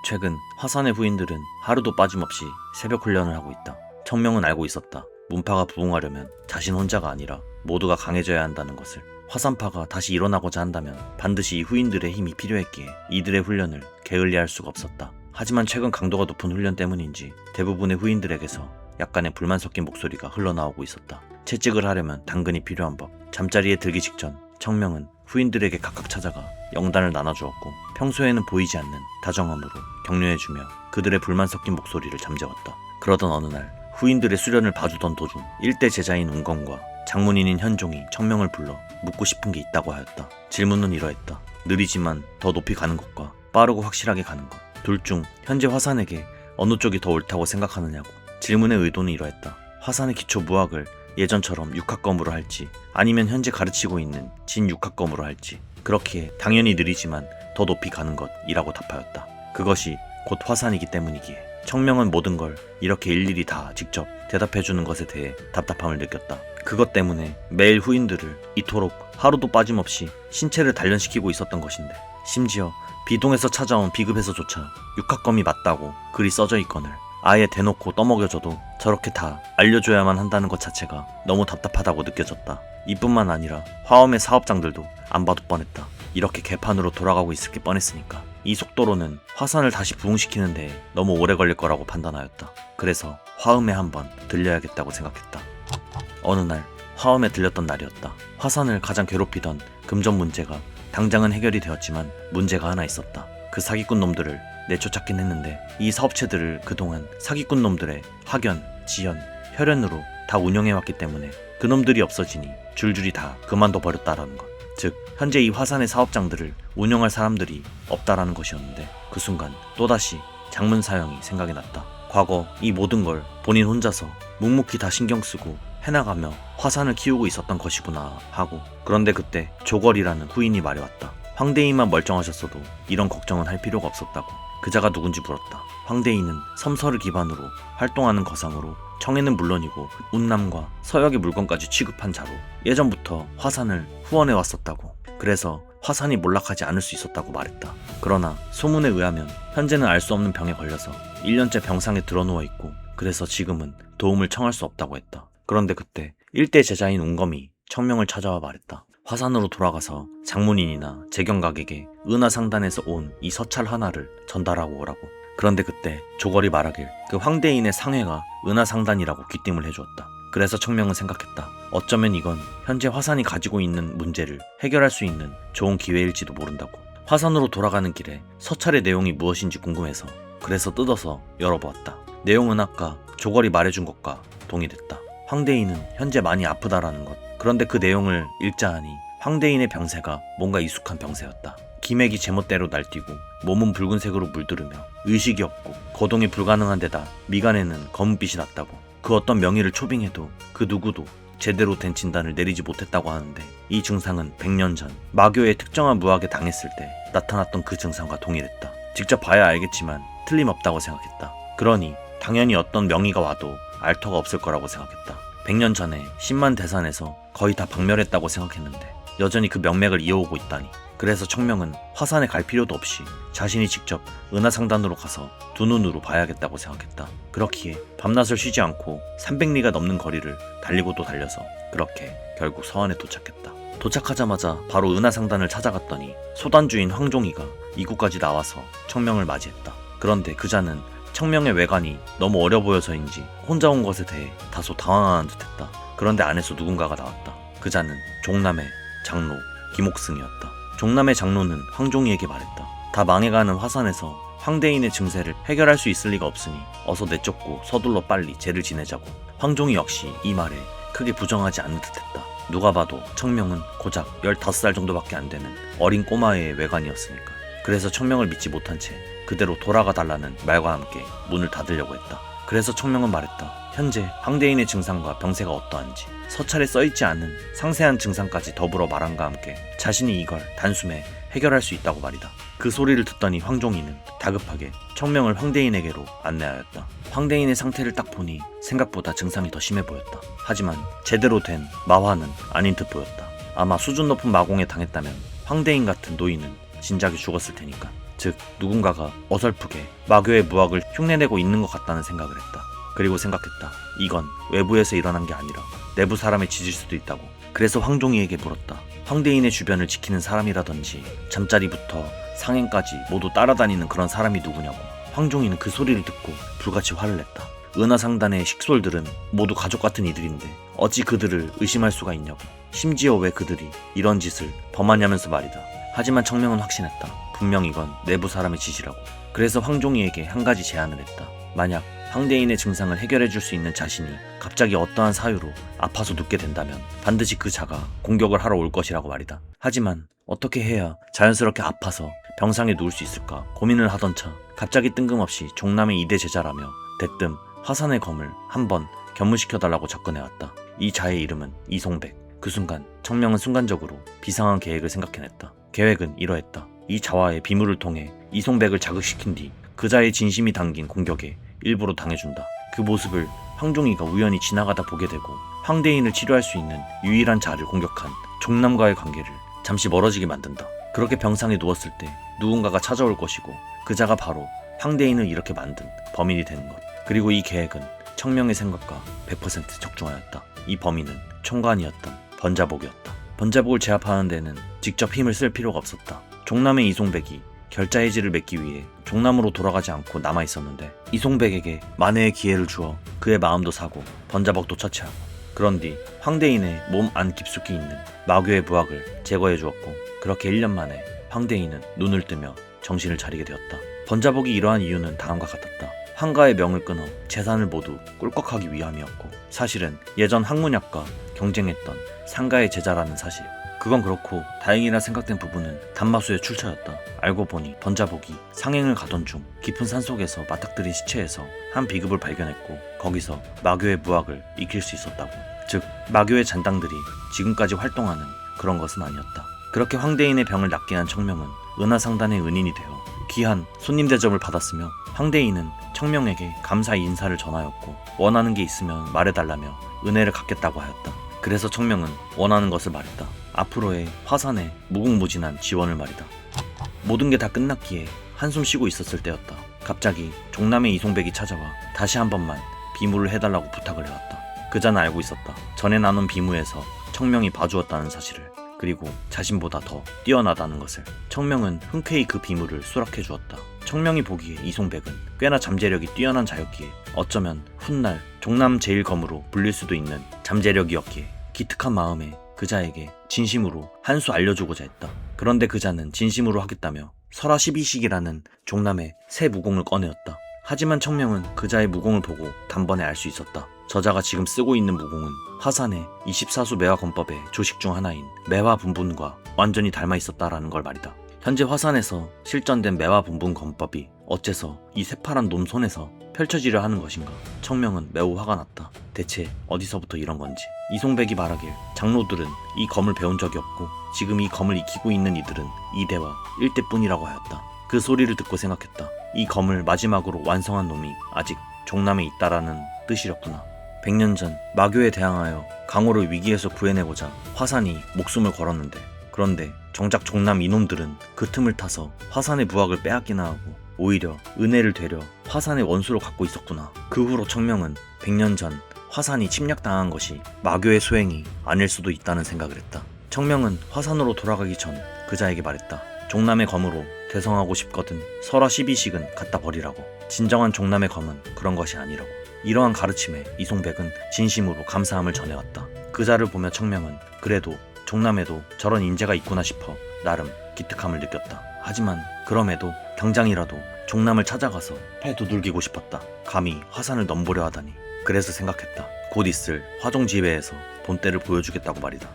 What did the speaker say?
최근 화산의 후인들은 하루도 빠짐없이 새벽 훈련을 하고 있다. 청명은 알고 있었다. 문파가 부흥하려면 자신 혼자가 아니라 모두가 강해져야 한다는 것을. 화산파가 다시 일어나고자 한다면 반드시 이 후인들의 힘이 필요했기에 이들의 훈련을 게을리할 수가 없었다. 하지만 최근 강도가 높은 훈련 때문인지 대부분의 후인들에게서 약간의 불만 섞인 목소리가 흘러나오고 있었다. 채찍을 하려면 당근이 필요한 법. 잠자리에 들기 직전 청명은 후인들에게 각각 찾아가 영단을 나눠주었고 평소에는 보이지 않는 다정함으로 격려해주며 그들의 불만 섞인 목소리를 잠재웠다. 그러던 어느 날 후인들의 수련을 봐주던 도중 일대 제자인 운건과 장문인인 현종이 청명을 불러 묻고 싶은 게 있다고 하였다. 질문은 이러했다. 느리지만 더 높이 가는 것과 빠르고 확실하게 가는 것, 둘 중 현재 화산에게 어느 쪽이 더 옳다고 생각하느냐고. 질문의 의도는 이러했다. 화산의 기초 무학을 예전처럼 육학검으로 할지 아니면 현재 가르치고 있는 진육학검으로 할지. 그렇기에 당연히 느리지만 더 높이 가는 것이라고 답하였다. 그것이 곧 화산이기 때문이기에. 청명은 모든 걸 이렇게 일일이 다 직접 대답해주는 것에 대해 답답함을 느꼈다. 그것 때문에 매일 후인들을 이토록 하루도 빠짐없이 신체를 단련시키고 있었던 것인데, 심지어 비동에서 찾아온 비급에서조차 육학검이 맞다고 글이 써져 있거늘 아예 대놓고 떠먹여줘도 저렇게 다 알려줘야만 한다는 것 자체가 너무 답답하다고 느껴졌다. 이뿐만 아니라 화엄의 사업장들도 안 봐도 뻔했다. 이렇게 개판으로 돌아가고 있을 게 뻔했으니까. 이 속도로는 화산을 다시 부흥시키는 데 너무 오래 걸릴 거라고 판단하였다. 그래서 화엄에 한번 들려야겠다고 생각했다. 어느 날 화엄에 들렸던 날이었다. 화산을 가장 괴롭히던 금전 문제가 당장은 해결이 되었지만 문제가 하나 있었다. 그 사기꾼 놈들을 내쫓았긴 했는데 이 사업체들을 그동안 사기꾼 놈들의 학연, 지연, 혈연으로 다 운영해왔기 때문에 그놈들이 없어지니 줄줄이 다 그만둬 버렸다라는 것. 즉 현재 이 화산의 사업장들을 운영할 사람들이 없다라는 것이었는데, 그 순간 또다시 장문 사형이 생각이 났다. 과거 이 모든 걸 본인 혼자서 묵묵히 다 신경쓰고 해나가며 화산을 키우고 있었던 것이구나 하고. 그런데 그때 조걸이라는 후인이 말해왔다. 황대인만 멀쩡하셨어도 이런 걱정은 할 필요가 없었다고. 그자가 누군지 물었다. 황대인은 섬서를 기반으로 활동하는 거상으로 청해는 물론이고 운남과 서역의 물건까지 취급한 자로 예전부터 화산을 후원해 왔었다고. 그래서 화산이 몰락하지 않을 수 있었다고 말했다. 그러나 소문에 의하면 현재는 알 수 없는 병에 걸려서 1년째 병상에 드러누워 있고, 그래서 지금은 도움을 청할 수 없다고 했다. 그런데 그때 일대 제자인 운검이 청명을 찾아와 말했다. 화산으로 돌아가서 장문인이나 재경각에게 은하상단에서 온 이 서찰 하나를 전달하고 오라고. 그런데 그때 조걸이 말하길 그 황대인의 상회가 은하상단이라고 귀띔을 해주었다. 그래서 청명은 생각했다. 어쩌면 이건 현재 화산이 가지고 있는 문제를 해결할 수 있는 좋은 기회일지도 모른다고. 화산으로 돌아가는 길에 서찰의 내용이 무엇인지 궁금해서 그래서 뜯어서 열어보았다. 내용은 아까 조걸이 말해준 것과 동일했다. 황대인은 현재 많이 아프다라는 것. 그런데 그 내용을 읽자 하니 황대인의 병세가 뭔가 익숙한 병세였다. 기맥이 제멋대로 날뛰고 몸은 붉은색으로 물들으며 의식이 없고 거동이 불가능한 데다 미간에는 검은빛이 났다고. 그 어떤 명의를 초빙해도 그 누구도 제대로 된 진단을 내리지 못했다고 하는데, 이 증상은 100년 전 마교의 특정한 무학에 당했을 때 나타났던 그 증상과 동일했다. 직접 봐야 알겠지만 틀림없다고 생각했다. 그러니 당연히 어떤 명의가 와도 알 터가 없을 거라고 생각했다. 100년 전에 10만 대산에서 거의 다 박멸했다고 생각했는데 여전히 그 명맥을 이어오고 있다니. 그래서 청명은 화산에 갈 필요도 없이 자신이 직접 은하상단으로 가서 두 눈으로 봐야겠다고 생각했다. 그렇기에 밤낮을 쉬지 않고 300리가 넘는 거리를 달리고 또 달려서 그렇게 결국 서안에 도착했다. 도착하자마자 바로 은하상단을 찾아갔더니 소단주인 황종이가 입구까지 나와서 청명을 맞이했다. 그런데 그자는 청명의 외관이 너무 어려 보여서인지 혼자 온 것에 대해 다소 당황한 듯했다. 그런데 안에서 누군가가 나왔다. 그자는 종남의 장로 김옥승이었다. 종남의 장로는 황종이에게 말했다. 다 망해가는 화산에서 황대인의 증세를 해결할 수 있을 리가 없으니 어서 내쫓고 서둘러 빨리 제를 지내자고. 황종이 역시 이 말에 크게 부정하지 않는 듯했다. 누가 봐도 청명은 고작 15살 정도밖에 안 되는 어린 꼬마의 외관이었으니까. 그래서 청명을 믿지 못한 채 그대로 돌아가 달라는 말과 함께 문을 닫으려고 했다. 그래서 청명은 말했다. 현재 황대인의 증상과 병세가 어떠한지 서찰에 써있지 않은 상세한 증상까지 더불어 말함과 함께 자신이 이걸 단숨에 해결할 수 있다고 말이다. 그 소리를 듣더니 황종이는 다급하게 청명을 황대인에게로 안내하였다. 황대인의 상태를 딱 보니 생각보다 증상이 더 심해 보였다. 하지만 제대로 된 마화는 아닌 듯 보였다. 아마 수준 높은 마공에 당했다면 황대인 같은 노인은 진작에 죽었을 테니까. 즉 누군가가 어설프게 마교의 무학을 흉내내고 있는 것 같다는 생각을 했다. 그리고 생각했다. 이건 외부에서 일어난 게 아니라 내부 사람의 짓일 수도 있다고. 그래서 황종이에게 물었다. 황대인의 주변을 지키는 사람이라든지 잠자리부터 상행까지 모두 따라다니는 그런 사람이 누구냐고. 황종이는 그 소리를 듣고 불같이 화를 냈다. 은하상단의 식솔들은 모두 가족 같은 이들인데 어찌 그들을 의심할 수가 있냐고. 심지어 왜 그들이 이런 짓을 범하냐면서 말이다. 하지만 청명은 확신했다. 분명 이건 내부 사람의 짓이라고. 그래서 황종이에게 한 가지 제안을 했다. 만약 황대인의 증상을 해결해 줄 수 있는 자신이 갑자기 어떠한 사유로 아파서 눕게 된다면 반드시 그 자가 공격을 하러 올 것이라고 말이다. 하지만 어떻게 해야 자연스럽게 아파서 병상에 누울 수 있을까 고민을 하던 차 갑자기 뜬금없이 종남의 2대 제자라며 대뜸 화산의 검을 한번 견문시켜달라고 접근해왔다. 이 자의 이름은 이송백. 그 순간 청명은 순간적으로 비상한 계획을 생각해냈다. 계획은 이러했다. 이 자와의 비물을 통해 이송백을 자극시킨 뒤 그 자의 진심이 담긴 공격에 일부러 당해준다. 그 모습을 황종이가 우연히 지나가다 보게 되고 황대인을 치료할 수 있는 유일한 자를 공격한 종남과의 관계를 잠시 멀어지게 만든다. 그렇게 병상에 누웠을 때 누군가가 찾아올 것이고 그 자가 바로 황대인을 이렇게 만든 범인이 되는 것. 그리고 이 계획은 청명의 생각과 100% 적중하였다. 이 범인은 총관이었던 번자복이었다. 번자복을 제압하는 데는 직접 힘을 쓸 필요가 없었다. 종남의 이송백이 결자해지를 맺기 위해 종남으로 돌아가지 않고 남아있었는데 이송백에게 만회의 기회를 주어 그의 마음도 사고 번자복도 처치하고 그런 뒤 황대인의 몸 안 깊숙이 있는 마교의 부학을 제거해 주었고 그렇게 1년 만에 황대인은 눈을 뜨며 정신을 차리게 되었다. 번자복이 이러한 이유는 다음과 같았다. 황가의 명을 끊어 재산을 모두 꿀꺽하기 위함이었고 사실은 예전 학문약과 경쟁했던 상가의 제자라는 사실. 그건 그렇고 다행이라 생각된 부분은 단마수의 출처였다. 알고 보니 번자복이 상행을 가던 중 깊은 산속에서 맞닥뜨린 시체에서 한 비급을 발견했고 거기서 마교의 무학을 익힐 수 있었다고. 즉 마교의 잔당들이 지금까지 활동하는 그런 것은 아니었다. 그렇게 황대인의 병을 낫게 한 청명은 은하상단의 은인이 되어 귀한 손님 대접을 받았으며 황대인은 청명에게 감사의 인사를 전하였고 원하는 게 있으면 말해달라며 은혜를 갚겠다고 하였다. 그래서 청명은 원하는 것을 말했다. 앞으로의 화산에 무궁무진한 지원을 말이다. 모든 게 다 끝났기에 한숨 쉬고 있었을 때였다. 갑자기 종남의 이송백이 찾아와 다시 한 번만 비무를 해달라고 부탁을 해왔다. 그자는 알고 있었다. 전에 나눈 비무에서 청명이 봐주었다는 사실을. 그리고 자신보다 더 뛰어나다는 것을. 청명은 흔쾌히 그 비무를 수락해 주었다. 청명이 보기에 이송백은 꽤나 잠재력이 뛰어난 자였기에 어쩌면 훗날 종남 제1검으로 불릴 수도 있는 잠재력이었기에 기특한 마음에 그자에게 진심으로 한 수 알려주고자 했다. 그런데 그자는 진심으로 하겠다며 설화 12식이라는 종남의 새 무공을 꺼내었다. 하지만 청명은 그자의 무공을 보고 단번에 알 수 있었다. 저자가 지금 쓰고 있는 무공은 화산의 24수 매화검법의 조식 중 하나인 매화분분과 완전히 닮아 있었다라는 걸 말이다. 현재 화산에서 실전된 매화분분검법이 어째서 이 새파란 놈 손에서 펼쳐지려 하는 것인가. 청명은 매우 화가 났다. 대체 어디서부터 이런 건지. 이송백이 말하길 장로들은 이 검을 배운 적이 없고 지금 이 검을 익히고 있는 이들은 2대와 1대뿐이라고 하였다. 그 소리를 듣고 생각했다. 이 검을 마지막으로 완성한 놈이 아직 종남에 있다라는 뜻이었구나. 100년 전 마교에 대항하여 강호를 위기에서 구해내고자 화산이 목숨을 걸었는데 그런데 정작 종남 이놈들은 그 틈을 타서 화산의 부학을 빼앗기나 하고 오히려 은혜를 되려 화산의 원수로 갖고 있었구나. 그 후로 청명은 100년 전 화산이 침략당한 것이 마교의 소행이 아닐 수도 있다는 생각을 했다. 청명은 화산으로 돌아가기 전 그자에게 말했다. 종남의 검으로 대성하고 싶거든 설화 12식은 갖다 버리라고. 진정한 종남의 검은 그런 것이 아니라고. 이러한 가르침에 이송백은 진심으로 감사함을 전해왔다. 그자를 보며 청명은 그래도 종남에도 저런 인재가 있구나 싶어 나름 기특함을 느꼈다. 하지만 그럼에도 당장이라도 종남을 찾아가서 패 두들기고 싶었다. 감히 화산을 넘보려 하다니. 그래서 생각했다. 곧 있을 화종지배에서 본때를 보여주겠다고 말이다.